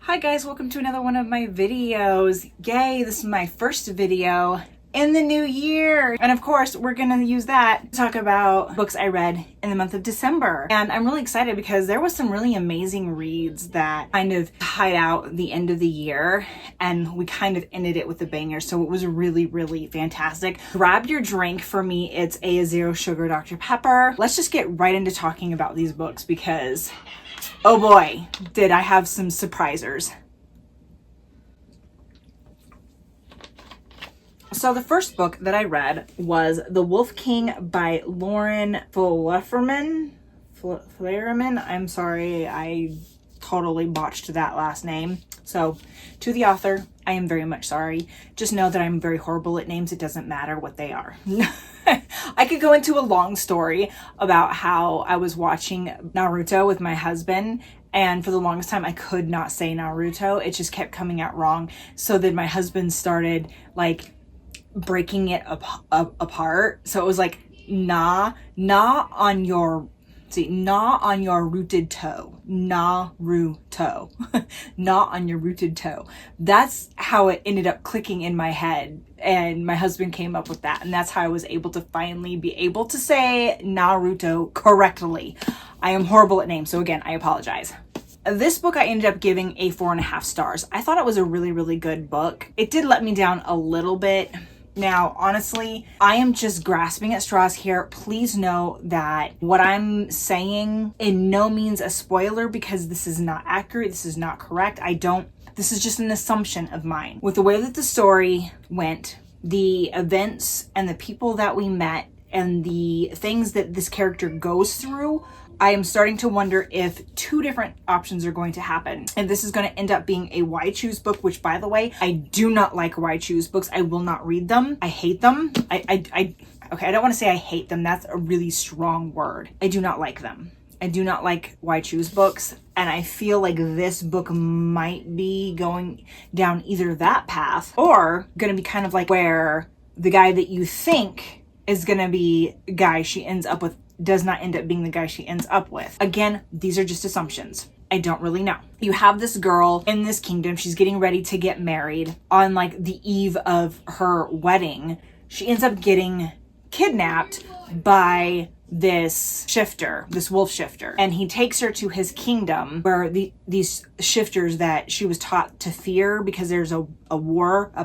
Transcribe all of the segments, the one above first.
Hi guys, welcome to another one of my videos. Yay, this is my first video in the new year. And of course, we're gonna use that to talk about books I read in the month of December. And I'm really excited because there was some really amazing reads that kind of tied out the end of the year, and we kind of ended it with a banger. So it was really, really fantastic. Grab your drink. For me, it's a zero sugar Dr. Pepper. Let's just get right into talking about these books because oh boy, did I have some surprisers. So the first book that I read was The Wolf King by Lauren Flameborn. I'm sorry, I totally botched that last name. So to the author, I am very much sorry. Just know that I'm very horrible at names. It doesn't matter what they are. I could go into a long story about how I was watching Naruto with my husband, and for the longest time I could not say Naruto. It just kept coming out wrong. So then my husband started like breaking it apart. So it was like na on your rooted toe. Naruto. Not on your rooted toe. That's how it ended up clicking in my head. And my husband came up with that. And that's how I was able to finally be able to say Naruto correctly. I am horrible at names. So again, I apologize. This book I ended up giving a 4.5 stars. I thought it was a really, really good book. It did let me down a little bit. Now, honestly, I am just grasping at straws here. Please know that what I'm saying in no means a spoiler because this is not accurate. This is not correct. This is just an assumption of mine. With the way that the story went, the events and the people that we met and the things that this character goes through, I am starting to wonder if two different options are going to happen. And this is going to end up being a why choose book, which by the way, I do not like why choose books. I will not read them. I hate them. Okay, I don't want to say I hate them. That's a really strong word. I do not like them. I do not like why choose books. And I feel like this book might be going down either that path or going to be kind of like where the guy that you think is going to be a guy she ends up with does not end up being the guy she ends up with. Again, these are just assumptions. I don't really know. You have this girl in this kingdom. She's getting ready to get married. On like the eve of her wedding, she ends up getting kidnapped by this shifter, this wolf shifter. And he takes her to his kingdom where these shifters that she was taught to fear because there's a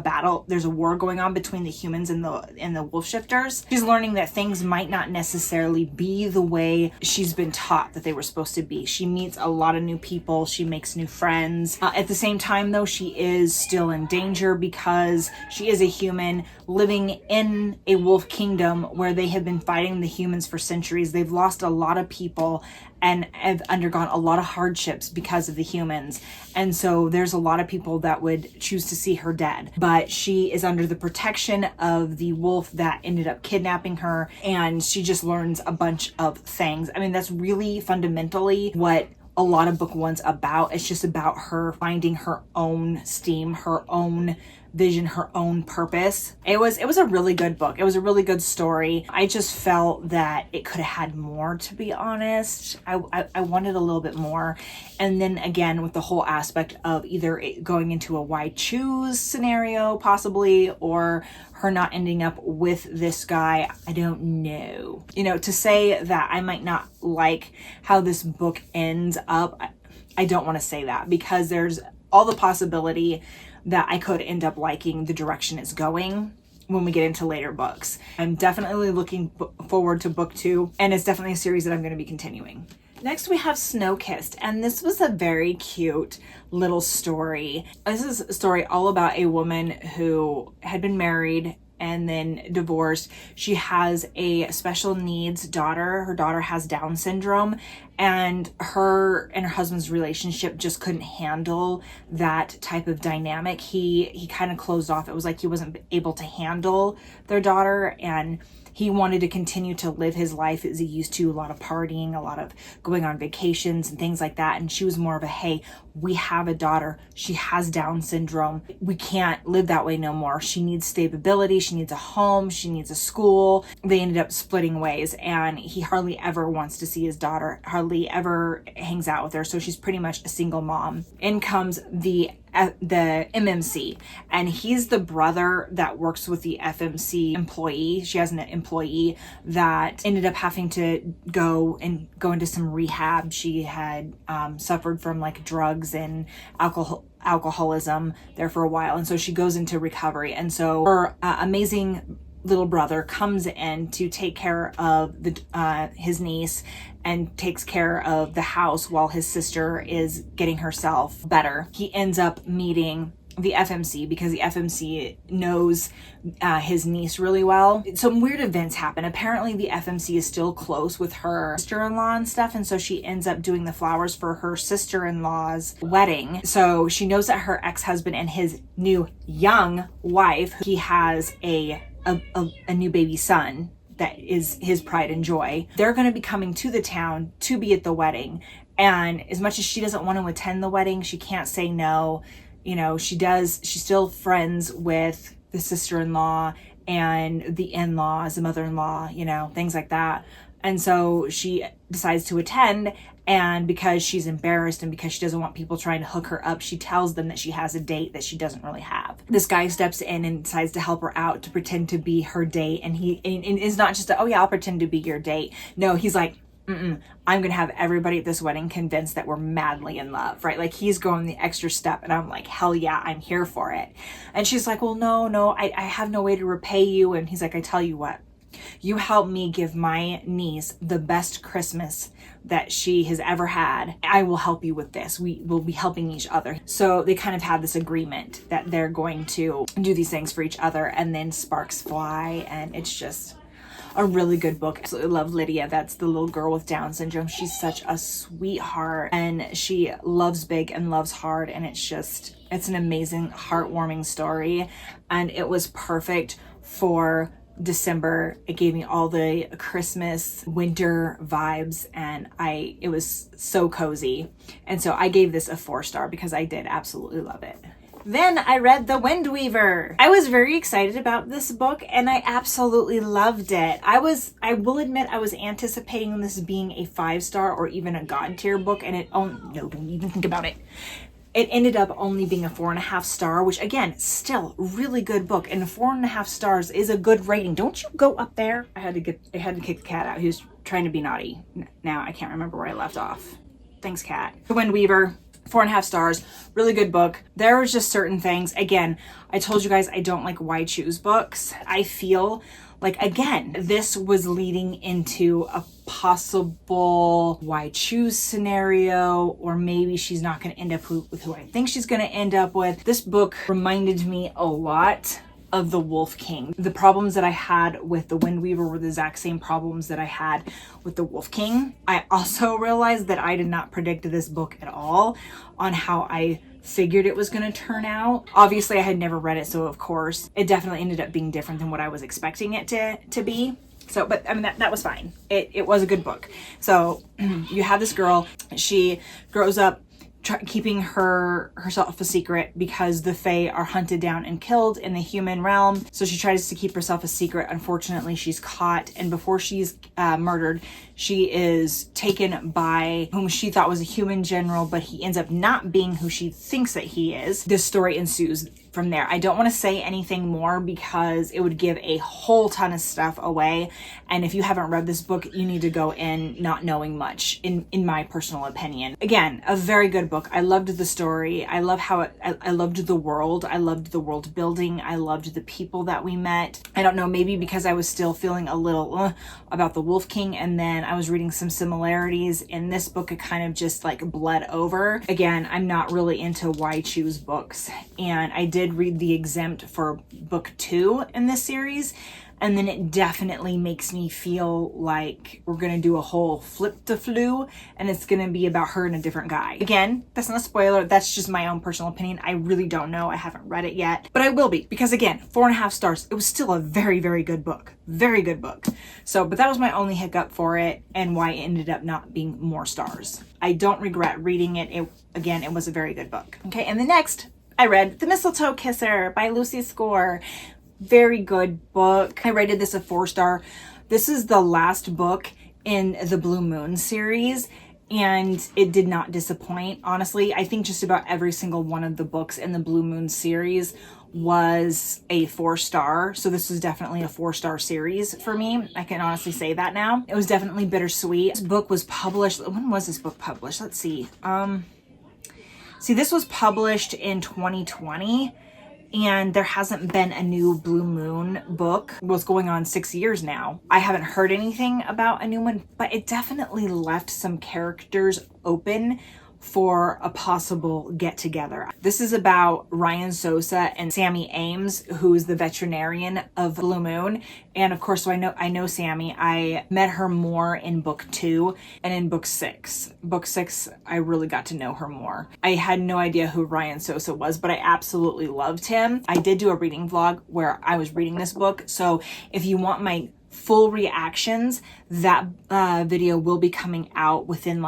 battle, there's a war going on between the humans and the wolf shifters. She's learning that things might not necessarily be the way she's been taught that they were supposed to be. She meets a lot of new people. She makes new friends. At the same time though, she is still in danger because she is a human living in a wolf kingdom where they have been fighting the humans for centuries. They've lost a lot of people and have undergone a lot of hardships because of the humans. And so there's a lot of people that would choose to see her dead. But she is under the protection of the wolf that ended up kidnapping her, and she just learns a bunch of things. I mean, that's really fundamentally what a lot of book one's about. It's just about her finding her own steam, her own vision, her own purpose. It was a really good book. It was a really good story. I just felt that it could have had more, to be honest. I wanted a little bit more. And then again, with the whole aspect of either it going into a why choose scenario possibly, or her not ending up with this guy, I don't know. You know, to say that I might not like how this book ends up, I don't want to say that because there's all the possibility that I could end up liking the direction it's going when we get into later books. I'm definitely looking forward to book 2, and it's definitely a series that I'm going to be continuing. Next we have Snow Kissed, and this was a very cute little story. This is a story all about a woman who had been married and then divorced. She has a special needs daughter. Her daughter has Down syndrome, and her and her husband's relationship just couldn't handle that type of dynamic. He kind of closed off. It was like he wasn't able to handle their daughter, and He wanted to continue to live his life as he used to, a lot of partying, a lot of going on vacations and things like that. And she was more of a, hey, we have a daughter. She has Down syndrome. We can't live that way no more. She needs stability. She needs a home. She needs a school. They ended up splitting ways, and he hardly ever wants to see his daughter, hardly ever hangs out with her. So she's pretty much a single mom. In comes the MMC, and he's the brother that works with the FMC employee. She has an employee that ended up having to go into some rehab. She had suffered from like drugs and alcoholism there for a while, and so she goes into recovery. And so her amazing little brother comes in to take care of his niece and takes care of the house while his sister is getting herself better. He ends up meeting the FMC because the FMC knows his niece really well. Some weird events happen. Apparently the FMC is still close with her sister-in-law and stuff, and so she ends up doing the flowers for her sister-in-law's wedding. So she knows that her ex-husband and his new young wife, he has a new baby son that is his pride and joy. They're going to be coming to the town to be at the wedding. And as much as she doesn't want to attend the wedding, she can't say no. You know, she's still friends with the sister-in-law and the in-laws, the mother-in-law, you know, things like that. And so she decides to attend, and because she's embarrassed and because she doesn't want people trying to hook her up, she tells them that she has a date that she doesn't really have. This guy steps in and decides to help her out to pretend to be her date, and he is not just oh yeah, I'll pretend to be your date. No, he's like, I'm gonna have everybody at this wedding convinced that we're madly in love, right? Like, he's going the extra step, and I'm like, hell yeah, I'm here for it. And she's like, well, no, I have no way to repay you. And he's like, I tell you what, you help me give my niece the best Christmas that she has ever had. I will help you with this. We will be helping each other. So they kind of have this agreement that they're going to do these things for each other, and then sparks fly, and it's just a really good book. I absolutely love Lydia. That's the little girl with Down syndrome. She's such a sweetheart, and she loves big and loves hard, and it's an amazing, heartwarming story, and it was perfect for December. It gave me all the Christmas winter vibes, and it was so cozy. And so I gave this a 4-star because I did absolutely love it. Then I read The Wind Weaver. I was very excited about this book, and I absolutely loved it. I will admit, I was anticipating this being a 5-star or even a God tier book, and no, don't even think about it. It ended up only being a 4.5 star, which again, still really good book. And 4.5 stars is a good rating. Don't you go up there. I had to kick the cat out. He was trying to be naughty. Now I can't remember where I left off. Thanks, cat. The Wind Weaver, 4.5 stars, really good book. There was just certain things. Again, I told you guys I don't like why choose books. I feel like, again, this was leading into a possible why choose scenario, or maybe she's not going to end up with who I think she's going to end up with. This book reminded me a lot of The Wolf King. The problems that I had with The Wind Weaver were the exact same problems that I had with The Wolf King. I also realized that I did not predict this book at all on how I figured it was going to turn out. Obviously, I had never read it, so of course, it definitely ended up being different than what I was expecting it to be. So, but I mean, that was fine. It was a good book. So you have this girl, she grows up keeping herself a secret because the Fae are hunted down and killed in the human realm. So she tries to keep herself a secret. Unfortunately, she's caught, and before she's murdered, she is taken by whom she thought was a human general, but he ends up not being who she thinks that he is. This story ensues from there. I don't want to say anything more because it would give a whole ton of stuff away. And if you haven't read this book, you need to go in not knowing much, in my personal opinion. Again, a very good book. I loved the story. I love how I loved the world. I loved the world building. I loved the people that we met. I don't know, maybe because I was still feeling a little about the Wolf King, and then I was reading some similarities in this book. It kind of just like bled over. Again, I'm not really into why choose books, and I did read The Exempt for book 2 in this series, And then it definitely makes me feel like we're gonna do a whole flip to flu and it's gonna be about her and a different guy. Again, that's not a spoiler, that's just my own personal opinion. I really don't know, I haven't read it yet, but I will be, because again, 4.5 stars. It was still a very, very good book. Very good book. So, but that was my only hiccup for it and why it ended up not being more stars. I don't regret reading it. Again, it was a very good book. Okay, and the next I read The Mistletoe Kisser by Lucy Score. Very good book. I rated this a 4-star. This is the last book in the Blue Moon series, and it did not disappoint. Honestly, I think just about every single one of the books in the Blue Moon series was a 4-star. So this was definitely a 4-star series for me. I can honestly say that now. It was definitely bittersweet. This book was published. When was this book published? Let's see. This was published in 2020. And there hasn't been a new Blue Moon book. It was going on 6 years now. I haven't heard anything about a new one, but it definitely left some characters open for a possible get together. This is about Ryan Sosa and Sammy Ames, who is the veterinarian of Blue Moon. And of course, so I know Sammy. I met her more in book 2 and in book 6. Book 6, I really got to know her more. I had no idea who Ryan Sosa was, but I absolutely loved him. I did do a reading vlog where I was reading this book. So if you want my full reactions, that video will be coming out within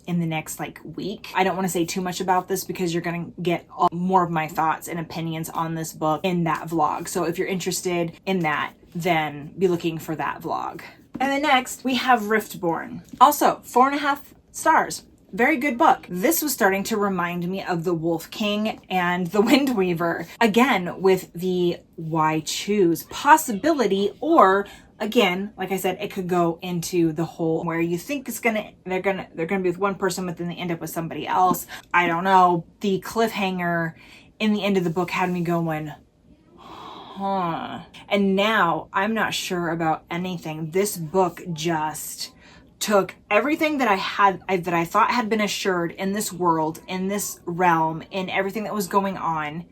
in the next week. I don't want to say too much about this because you're going to get more of my thoughts and opinions on this book in that vlog. So if you're interested in that, then be looking for that vlog. And then next we have Riftborne. Also 4.5 stars. Very good book. This was starting to remind me of the Wolf King and the Wind Weaver. Again, with the why choose possibility, or again, like I said, it could go into the whole where you think they're gonna be with one person, but then they end up with somebody else. I don't know. The cliffhanger in the end of the book had me going, huh. And now I'm not sure about anything. This book just took everything that I thought had been assured in this world, in this realm, in everything that was going on,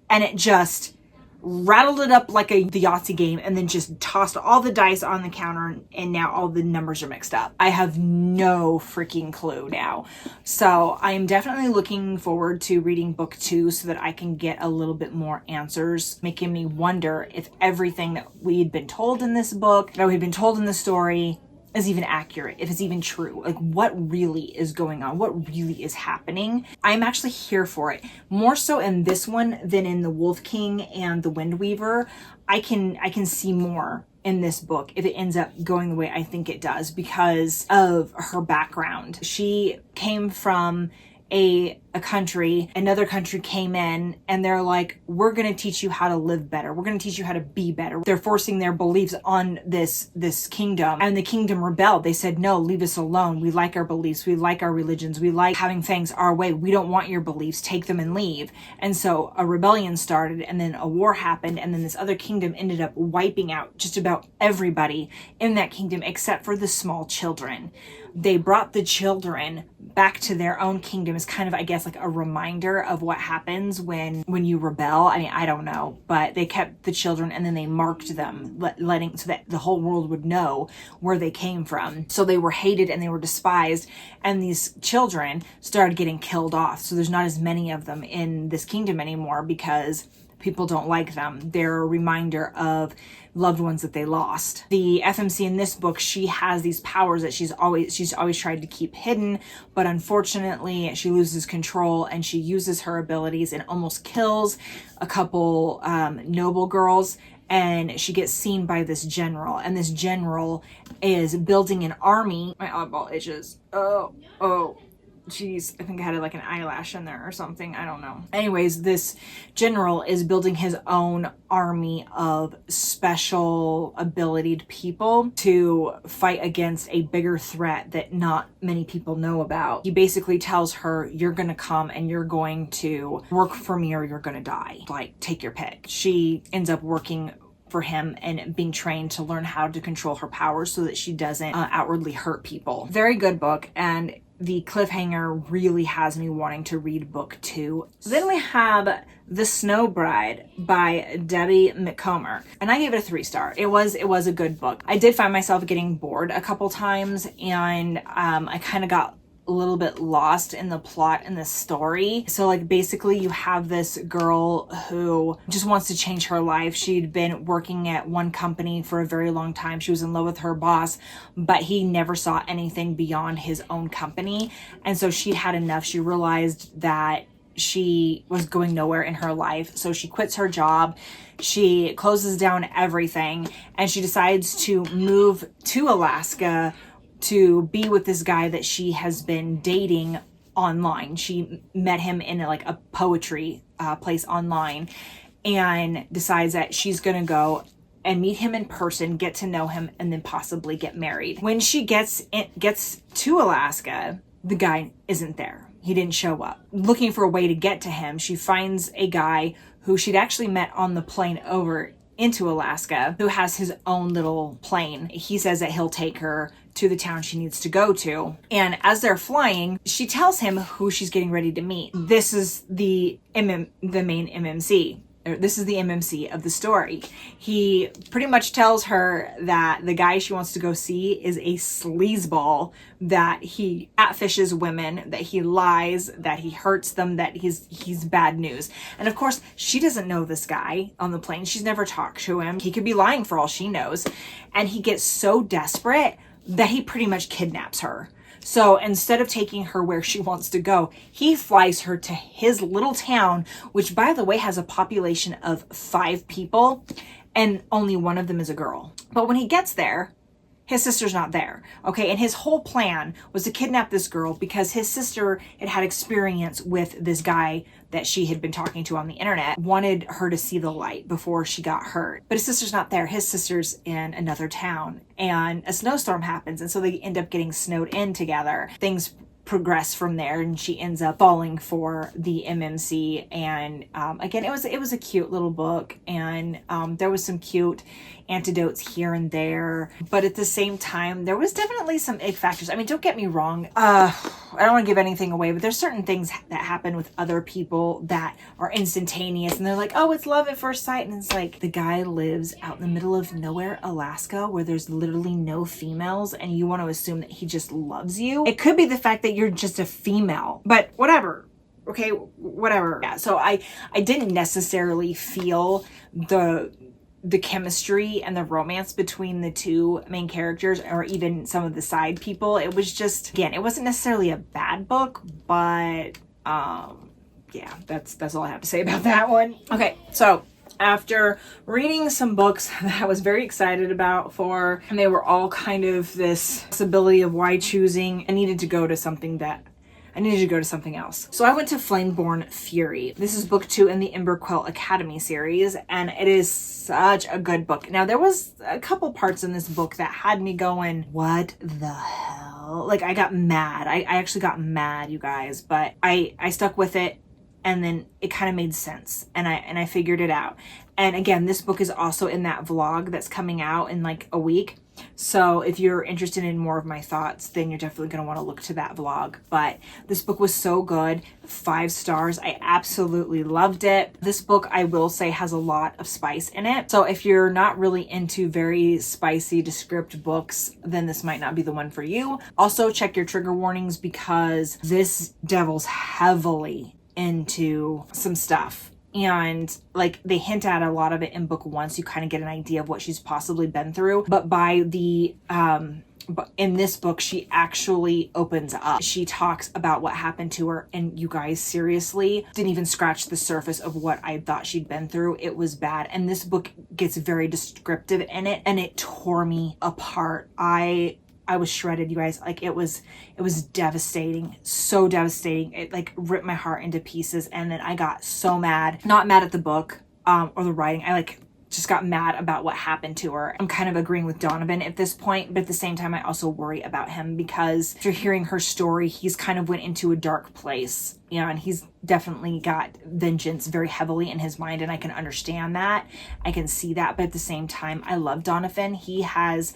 and it just rattled it up like the Yahtzee game, and then just tossed all the dice on the counter, and now all the numbers are mixed up. I have no freaking clue now. So I am definitely looking forward to reading book 2 so that I can get a little bit more answers, making me wonder if everything that we'd been told in this book, that we'd been told in the story, is even accurate, if it's even true. What really is going on? What really is happening? I'm actually here for it. More so in this one than in the Wolf King and the Wind Weaver. I can see more in this book if it ends up going the way I think it does because of her background. She came from another country came in and they're like, we're going to teach you how to live better. We're going to teach you how to be better. They're forcing their beliefs on this kingdom, and the kingdom rebelled. They said, no, leave us alone. We like our beliefs. We like our religions. We like having things our way. We don't want your beliefs. Take them and leave. And so a rebellion started, and then a war happened, and then this other kingdom ended up wiping out just about everybody in that kingdom except for the small children. They brought the children back to their own kingdom as kind of, I guess, a reminder of what happens when you rebel. I mean, I don't know, but they kept the children and then they marked them, so that the whole world would know where they came from. So they were hated and they were despised, and these children started getting killed off. So there's not as many of them in this kingdom anymore because people don't like them. They're a reminder of loved ones that they lost. The FMC in this book, she has these powers that she's always tried to keep hidden, but unfortunately she loses control and she uses her abilities and almost kills a couple noble girls. And she gets seen by this general, and this general is building an army. My eyeball itches. Oh. Jeez, I think I had an eyelash in there or something. I don't know. Anyways, this general is building his own army of special abilitied people to fight against a bigger threat that not many people know about. He basically tells her, you're going to come and you're going to work for me or you're going to die. Take your pick. She ends up working for him and being trained to learn how to control her powers so that she doesn't outwardly hurt people. Very good book, and the cliffhanger really has me wanting to read book 2. Then we have The Snow Bride by Debbie McComber, and I gave it a 3-star. It was a good book. I did find myself getting bored a couple times, and I kind of got a little bit lost in the plot and the story. So like basically you have this girl who just wants to change her life. She'd been working at one company for a very long time. She was in love with her boss, but he never saw anything beyond his own company. And so she had enough. She realized that she was going nowhere in her life. So she quits her job. She closes down everything, and she decides to move to Alaska to be with this guy that she has been dating online. She met him in a poetry place online, and decides that she's gonna go and meet him in person, get to know him, and then possibly get married. When she gets to Alaska, the guy isn't there. He didn't show up. Looking for a way to get to him, she finds a guy who she'd actually met on the plane over into Alaska, who has his own little plane. He says that he'll take her to the town she needs to go to. And as they're flying, she tells him who she's getting ready to meet. This is the main MMC. This is the MMC of the story. He pretty much tells her that the guy she wants to go see is a sleazeball, that he catfishes women, that he lies, that he hurts them, that he's bad news. And of course, she doesn't know this guy on the plane. She's never talked to him. He could be lying for all she knows. And he gets so desperate that he pretty much kidnaps her. So instead of taking her where she wants to go, he flies her to his little town, which by the way has a population of 5 people, and only one of them is a girl. But when he gets there, his sister's not there. Okay, and his whole plan was to kidnap this girl because his sister had experience with this guy that she had been talking to on the internet, wanted her to see the light before she got hurt. But his sister's not there. His sister's in another town, and a snowstorm happens, and so they end up getting snowed in together. Things progress from there, and she ends up falling for the MMC. And again, it was a cute little book, and there was some cute antidotes here and there, but at the same time there was definitely some ick factors. I mean, don't get me wrong, I don't want to give anything away, but there's certain things that happen with other people that are instantaneous, and they're like, oh, it's love at first sight, and it's like, the guy lives out in the middle of nowhere, Alaska, where there's literally no females, and you want to assume that he just loves you. It could be the fact that you're just a female, but whatever. Okay, whatever. Yeah, so I didn't necessarily feel the chemistry and the romance between the 2 main characters, or even some of the side people. It was just, again, it wasn't necessarily a bad book, but yeah, that's all I have to say about that one. Okay, so after reading some books that I was very excited about and they were all kind of this possibility of why choosing, I needed to go to something else. So I went to Flameborn Fury. This is book 2 in the Emberquill Academy series, and it is such a good book. Now, there was a couple parts in this book that had me going, what the hell? Like, I got mad. I actually got mad, you guys, but I stuck with it, and then it kind of made sense, and I figured it out. And again, this book is also in that vlog that's coming out in like a week. So if you're interested in more of my thoughts, then you're definitely going to want to look to that vlog. But this book was so good. 5 stars. I absolutely loved it. This book, I will say, has a lot of spice in it. So if you're not really into very spicy, descriptive books, then this might not be the one for you. Also, check your trigger warnings, because this delves heavily into some stuff. And like, they hint at a lot of it in book 1, so you kind of get an idea of what she's possibly been through. But by the but in this book, she actually opens up. She talks about what happened to her, and you guys, seriously, didn't even scratch the surface of what I thought she'd been through. It was bad. And this book gets very descriptive in it, and it tore me apart. I was shredded, you guys. Like, it was devastating, so devastating. It like ripped my heart into pieces, and then I got so mad. Not mad at the book or the writing. I like just got mad about what happened to her. I'm kind of agreeing with Donovan at this point, but at the same time, I also worry about him, because after hearing her story, he's kind of went into a dark place, you know, and he's definitely got vengeance very heavily in his mind, and I can understand that. I can see that, but at the same time, I love Donovan. He has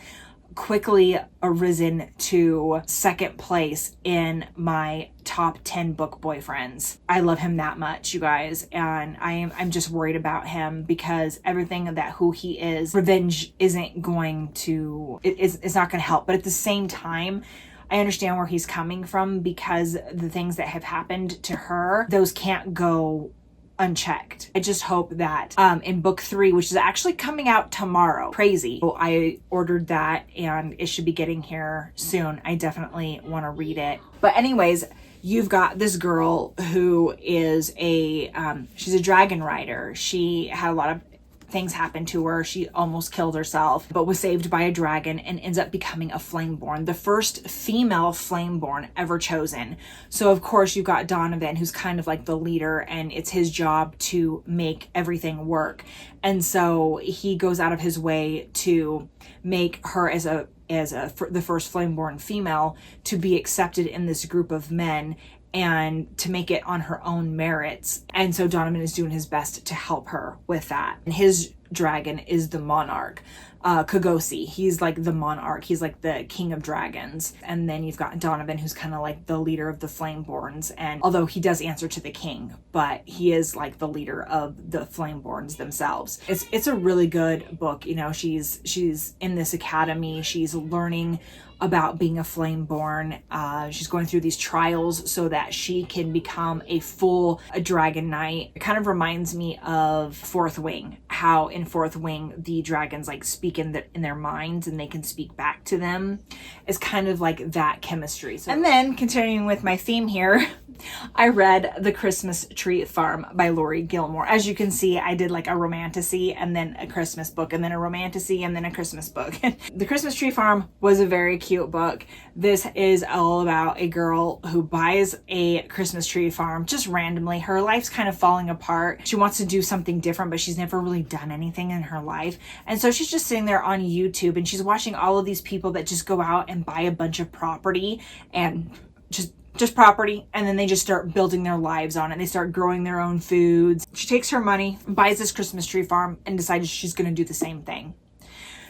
quickly arisen to second place in my top 10 book boyfriends. I love him that much, you guys, and I'm just worried about him because everything that who he is, revenge isn't going to, it's not going to help. But at the same time, I understand where he's coming from because the things that have happened to her, those can't go unchecked. I just hope that in book 3, which is actually coming out tomorrow, crazy. So I ordered that and it should be getting here soon. I definitely want to read it. But anyways, you've got this girl who is she's a dragon rider. She had a lot of things happen to her. She almost killed herself, but was saved by a dragon and ends up becoming a Flameborn, the first female Flameborn ever chosen. So of course you've got Donovan, who's kind of like the leader, and it's his job to make everything work. And so he goes out of his way to make her as the first Flameborn female to be accepted in this group of men and to make it on her own merits. And so Donovan is doing his best to help her with that. And his dragon is the monarch, Kogosi. He's like the monarch. He's like the king of dragons. And then you've got Donovan, who's kind of like the leader of the Flameborns. And although he does answer to the king, but he is like the leader of the Flameborns themselves. It's a really good book. You know, she's in this academy. She's learning about being a Flameborn. She's going through these trials so that she can become a dragon knight. It kind of reminds me of Fourth Wing, how in Fourth Wing the dragons like speak in their minds and they can speak back to them. It's kind of like that chemistry. And then continuing with my theme here, I read The Christmas Tree Farm by Lori Gilmore. As you can see, I did like a romantasy and then a Christmas book and then a romantasy and then a Christmas book. The Christmas Tree Farm was a very cute book. This is all about a girl who buys a Christmas tree farm just randomly. Her life's kind of falling apart. She wants to do something different, but she's never really done anything in her life. And so she's just sitting there on YouTube and she's watching all of these people that just go out and buy a bunch of property and just property, and then they just start building their lives on it. They start growing their own foods. She takes her money, buys this Christmas tree farm, and decides she's going to do the same thing.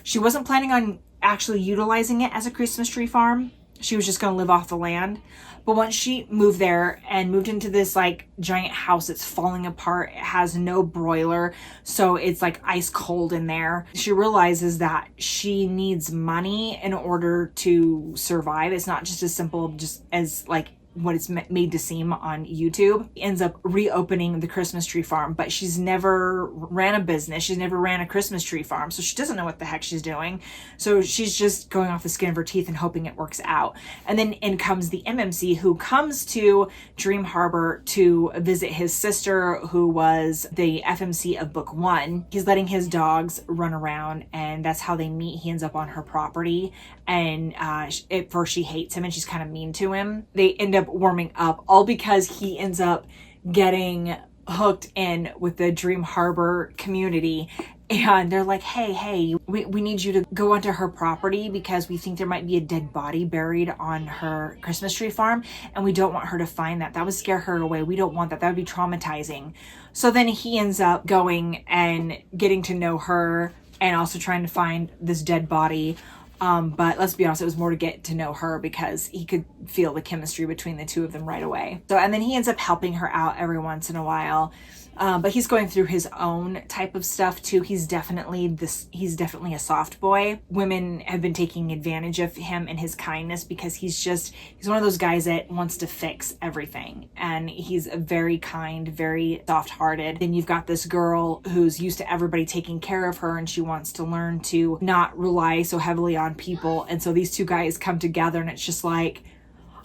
She wasn't planning on actually utilizing it as a Christmas tree farm. She was just going to live off the land. But once she moved there and moved into this like giant house that's falling apart, it has no broiler, so it's like ice cold in there. She realizes that she needs money in order to survive. It's not just as simple just as like what it's made to seem on YouTube. Ends up reopening the Christmas tree farm, but she's never ran a business. She's never ran a Christmas tree farm, so she doesn't know what the heck she's doing. So she's just going off the skin of her teeth and hoping it works out. And then in comes the MMC, who comes to Dream Harbor to visit his sister, who was the FMC of book 1. He's letting his dogs run around, and that's how they meet. He ends up on her property, and at first she hates him and she's kind of mean to him. They end up warming up, all because he ends up getting hooked in with the Dream Harbor community, and they're like, hey, we need you to go onto her property because we think there might be a dead body buried on her Christmas tree farm, and we don't want her to find that. That would scare her away. We don't want that. That would be traumatizing. So then he ends up going and getting to know her and also trying to find this dead body. But let's be honest, it was more to get to know her because he could feel the chemistry between the two of them right away. So, and then he ends up helping her out every once in a while. But he's going through his own type of stuff too. He's definitely a soft boy. Women have been taking advantage of him and his kindness because he's one of those guys that wants to fix everything. And he's a very kind, very soft-hearted. Then you've got this girl who's used to everybody taking care of her, and she wants to learn to not rely so heavily on people. And so these two guys come together, and it's just like,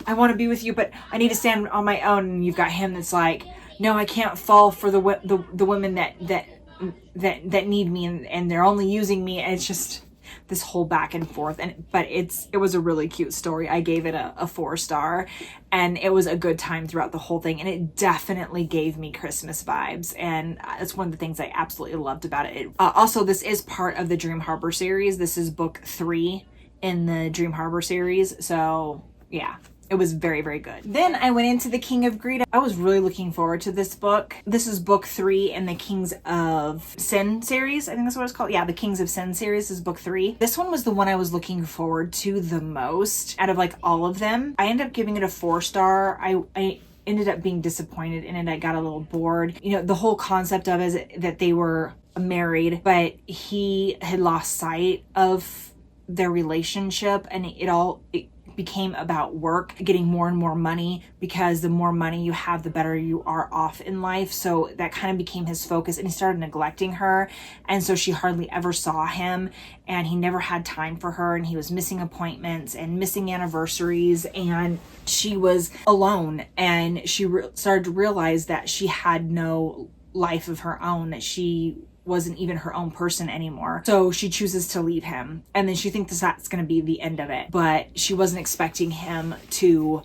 I want to be with you, but I need to stand on my own. And you've got him that's like, no, I can't fall for the women that need me, and they're only using me. And it's just this whole back and forth. But it was a really cute story. I gave it a 4-star, and it was a good time throughout the whole thing. And it definitely gave me Christmas vibes, and that's one of the things I absolutely loved about it. Also, this is part of the Dream Harbor series. This is book 3 in the Dream Harbor series. So yeah. It was very, very good. Then I went into The King of Greed. I was really looking forward to this book. This is book 3 in the Kings of Sin series. I think that's what it's called. Yeah, the Kings of Sin series is book 3. This one was the one I was looking forward to the most out of like all of them. I ended up giving it a 4-star. I ended up being disappointed in it. I got a little bored. You know, the whole concept of it is that they were married, but he had lost sight of their relationship, and it became about work, getting more and more money, because the more money you have, the better you are off in life. So that kind of became his focus, and he started neglecting her. And so she hardly ever saw him, and he never had time for her, and he was missing appointments and missing anniversaries, and she was alone. And she started to realize that she had no life of her own, that she wasn't even her own person anymore. So she chooses to leave him, and then she thinks that's going to be the end of it. But she wasn't expecting him to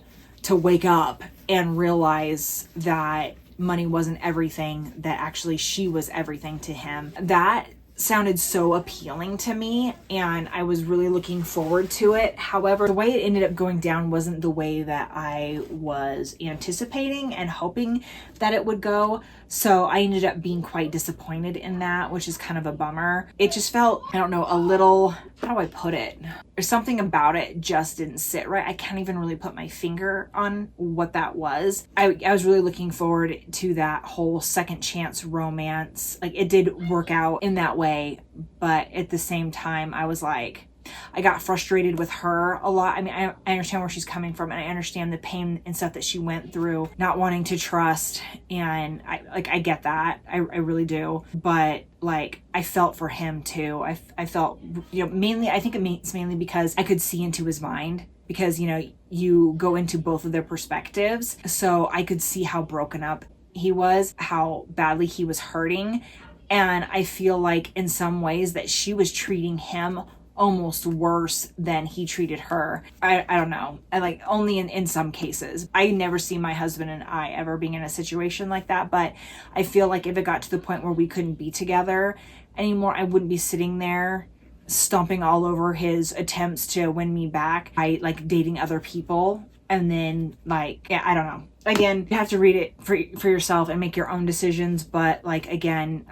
wake up and realize that money wasn't everything, that actually she was everything to him. That sounded so appealing to me, and I was really looking forward to it. However, the way it ended up going down wasn't the way that I was anticipating and hoping that it would go. So I ended up being quite disappointed in that, which is kind of a bummer. It just felt, I don't know, a little, how do I put it? There's something about it just didn't sit right. I can't even really put my finger on what that was. I was really looking forward to that whole second chance romance. Like, it did work out in that way, but at the same time, I was like, I got frustrated with her a lot. I mean, I understand where she's coming from, and I understand the pain and stuff that she went through, not wanting to trust, and I get that. I really do. But like, I felt for him too. I felt, you know, mainly, I think it's mainly because I could see into his mind, because, you know, you go into both of their perspectives. So I could see how broken up he was, how badly he was hurting. And I feel like in some ways that she was treating him almost worse than he treated her. I don't know. I like, only in some cases. I never see my husband and I ever being in a situation like that, but I feel like if it got to the point where we couldn't be together anymore, I wouldn't be sitting there stomping all over his attempts to win me back by like dating other people. And then like, yeah, I don't know. Again, you have to read it for yourself and make your own decisions. But like, again,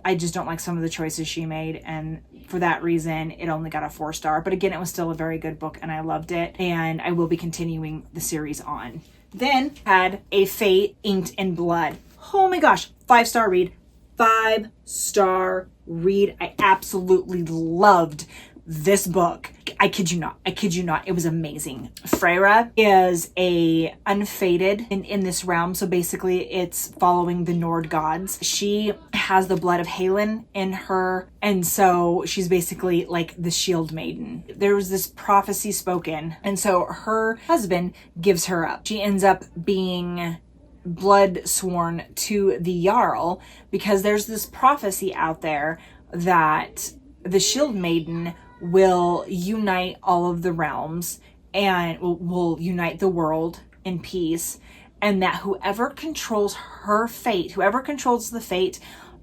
I just don't like some of the choices she made. And for that reason, it only got a 4-star. But again, it was still a very good book, and I loved it. And I will be continuing the series on. Then had A Fate Inked in Blood. Oh my gosh, 5-star read. 5-star read. I absolutely loved this book. I kid you not. It was amazing. Freyra is a unfated in this realm. So basically it's following the Nord gods. She has the blood of Halen in her. And so she's basically like the shield maiden. There was this prophecy spoken. And so her husband gives her up. She ends up being blood sworn to the Jarl, because there's this prophecy out there that the shield maiden will unite all of the realms and will unite the world in peace, and that whoever controls her fate, whoever controls the fate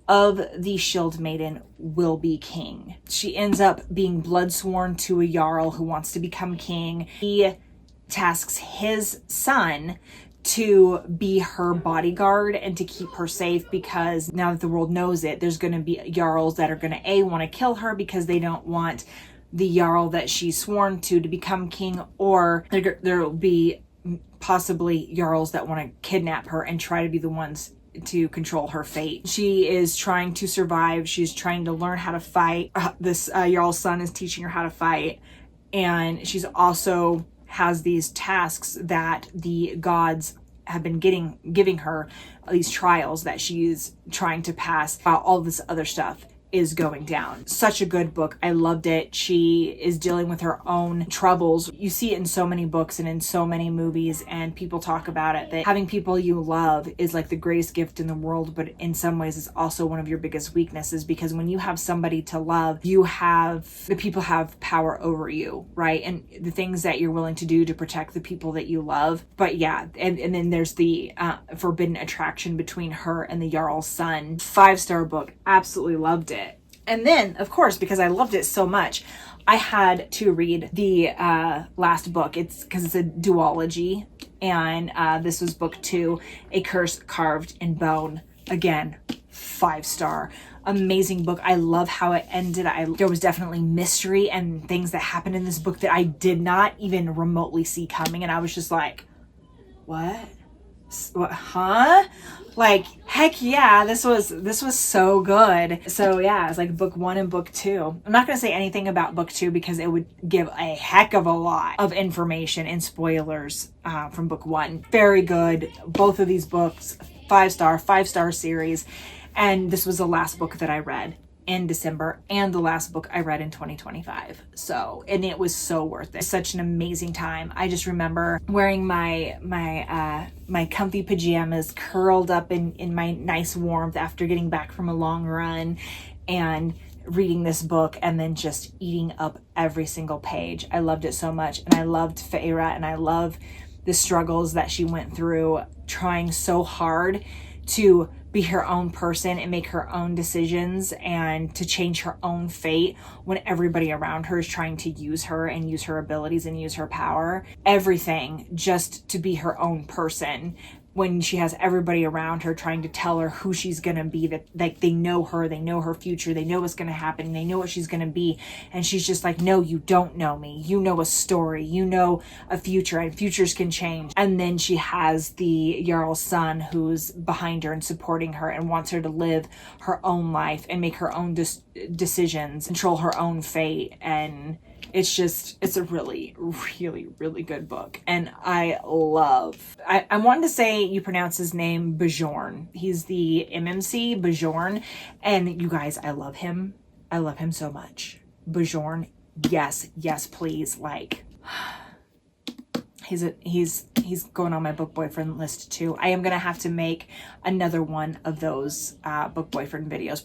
of the shield maiden will be king. She ends up being blood sworn to a Jarl who wants to become king. He tasks his son to be her bodyguard and to keep her safe, because now that the world knows it, there's going to be Jarls that are going to want to kill her because they don't want the Jarl that she's sworn to become king, or there will be possibly Jarls that want to kidnap her and try to be the ones to control her fate. She is trying to survive. She's trying to learn how to fight. This Jarl's son is teaching her how to fight, and she's also has these tasks that the gods have been giving her, these trials that she's trying to pass while all this other stuff is going down. Such a good book. I loved it. She is dealing with her own troubles. You see it in so many books and in so many movies, and people talk about it, that having people you love is like the greatest gift in the world, but in some ways it's also one of your biggest weaknesses, because when you have somebody to love, the people have power over you, right? And the things that you're willing to do to protect the people that you love. But yeah, and then there's the forbidden attraction between her and the Jarl's son. 5-star book. Absolutely loved it. And then, of course, because I loved it so much, I had to read the last book. It's because it's a duology, and this was book 2, A Curse Carved in Bone. Again, 5-star. Amazing book. I love how it ended. There was definitely mystery and things that happened in this book that I did not even remotely see coming, and I was just like, what? Huh? Like, heck yeah, this was so good. So yeah, it's like book 1 and book 2. I'm not going to say anything about book 2 because it would give a heck of a lot of information and spoilers from book 1. Very good. Both of these books, 5-star series. And this was the last book that I read in December and the last book I read in 2025. So, and it was so worth it. Such an amazing time. I just remember wearing my comfy pajamas, curled up in my nice warmth after getting back from a long run, and reading this book and then just eating up every single page. I loved it so much. And I loved Feyre, and I love the struggles that she went through, trying so hard to be her own person and make her own decisions and to change her own fate when everybody around her is trying to use her and use her abilities and use her power. Everything just to be her own person, when she has everybody around her trying to tell her who she's gonna be, that like they know her future, they know what's gonna happen, they know what she's gonna be, and she's just like, no, you don't know me, you know a story, you know a future, and futures can change. And then she has the Jarl's son who's behind her and supporting her and wants her to live her own life and make her own decisions, control her own fate. And it's a really, really, really good book. And I wanted to say you pronounce his name Bjorn. He's the MMC, Bjorn. And you guys, I love him. I love him so much. Bjorn, yes, please. Like, he's going on my book boyfriend list too. I am gonna have to make another one of those book boyfriend videos.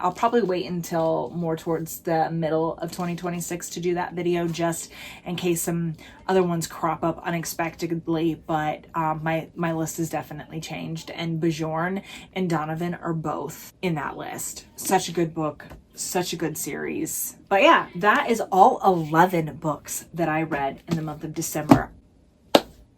I'll probably wait until more towards the middle of 2026 to do that video, just in case some other ones crop up unexpectedly. But my list has definitely changed, and Bjorn and Donovan are both in that list. Such a good book. Such a good series. But yeah, that is all 11 books that I read in the month of December.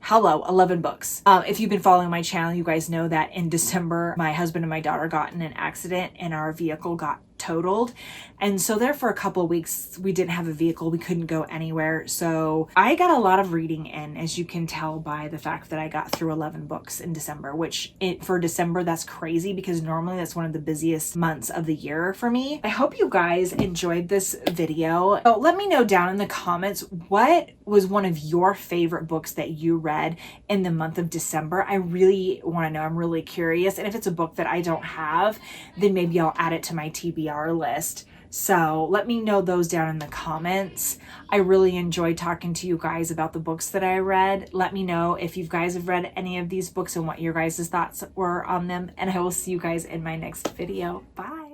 Hello, 11 books. If you've been following my channel, you guys know that in December, my husband and my daughter got in an accident and our vehicle got totaled. And so there for a couple of weeks, we didn't have a vehicle. We couldn't go anywhere. So I got a lot of reading in, as you can tell by the fact that I got through 11 books in December, which for December, that's crazy because normally that's one of the busiest months of the year for me. I hope you guys enjoyed this video. So let me know down in the comments, what was one of your favorite books that you read in the month of December? I really want to know. I'm really curious. And if it's a book that I don't have, then maybe I'll add it to my TBR list. So let me know those down in the comments. I really enjoyed talking to you guys about the books that I read. Let me know if you guys have read any of these books and what your guys' thoughts were on them. And I will see you guys in my next video. Bye.